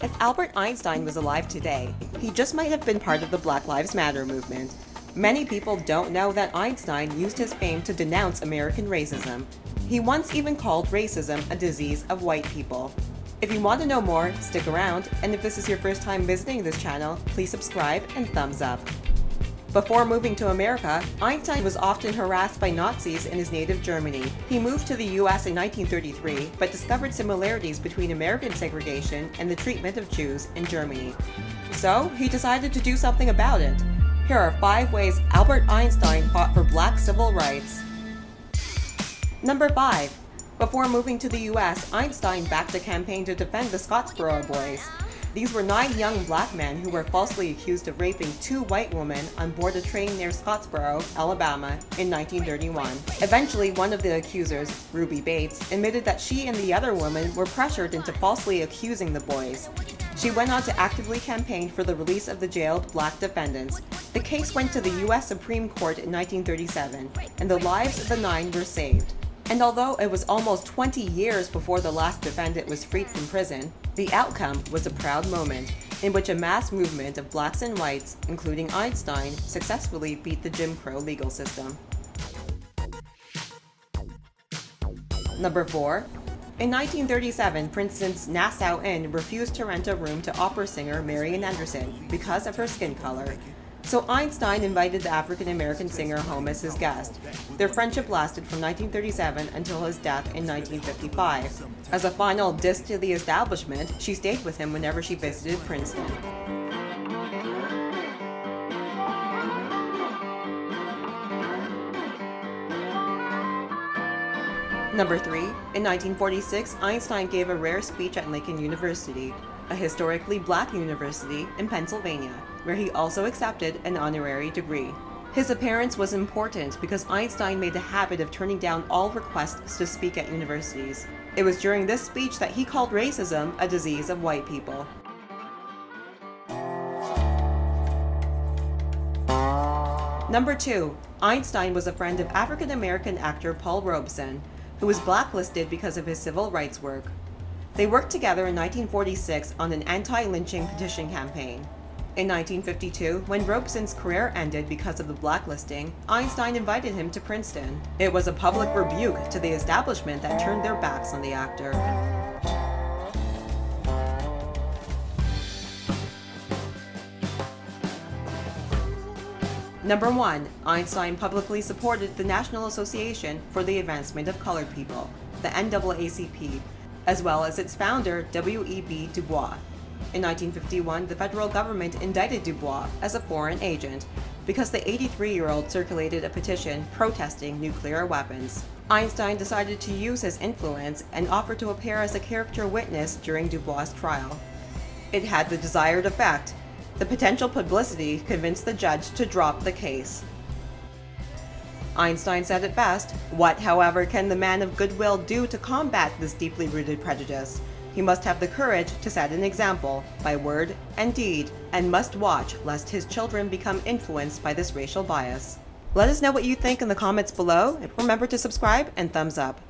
If Albert Einstein was alive today, he just might have been part of the Black Lives Matter movement. Many people don't know that Einstein used his fame to denounce American racism. He once even called racism a disease of white people. If you want to know more, stick around, and if this is your first time visiting this channel, please subscribe and thumbs up. Before moving to America, Einstein was often harassed by Nazis in his native Germany. He moved to the US in 1933, but discovered similarities between American segregation and the treatment of Jews in Germany. So, he decided to do something about it. Here are 5 ways Albert Einstein fought for black civil rights. Number 5. Before moving to the US, Einstein backed a campaign to defend the Scottsboro Boys. These were 9 young black men who were falsely accused of raping 2 white women on board a train near Scottsboro, Alabama, in 1931. Eventually, one of the accusers, Ruby Bates, admitted that she and the other woman were pressured into falsely accusing the boys. She went on to actively campaign for the release of the jailed black defendants. The case went to the U.S. Supreme Court in 1937, and the lives of the 9 were saved. And although it was almost 20 years before the last defendant was freed from prison, the outcome was a proud moment in which a mass movement of blacks and whites, including Einstein, successfully beat the Jim Crow legal system. Number 4. In 1937, Princeton's Nassau Inn refused to rent a room to opera singer Marian Anderson because of her skin color. So Einstein invited the African-American singer home as his guest. Their friendship lasted from 1937 until his death in 1955. As a final diss to the establishment, she stayed with him whenever she visited Princeton. Number 3. In 1946, Einstein gave a rare speech at Lincoln University, a historically black university in Pennsylvania, where he also accepted an honorary degree. His appearance was important because Einstein made a habit of turning down all requests to speak at universities. It was during this speech that he called racism a disease of white people. Number 2. Einstein was a friend of African-American actor Paul Robeson, who was blacklisted because of his civil rights work. They worked together in 1946 on an anti-lynching petition campaign. In 1952, when Robeson's career ended because of the blacklisting, Einstein invited him to Princeton. It was a public rebuke to the establishment that turned their backs on the actor. Number 1. Einstein publicly supported the National Association for the Advancement of Colored People, the NAACP, as well as its founder, W.E.B. Du Bois. In 1951, the federal government indicted Du Bois as a foreign agent because the 83-year-old circulated a petition protesting nuclear weapons. Einstein decided to use his influence and offered to appear as a character witness during Du Bois' trial. It had the desired effect. The potential publicity convinced the judge to drop the case. Einstein said it best, "What, however, can the man of goodwill do to combat this deeply rooted prejudice? He must have the courage to set an example, by word and deed, and must watch lest his children become influenced by this racial bias." Let us know what you think in the comments below, and remember to subscribe and thumbs up.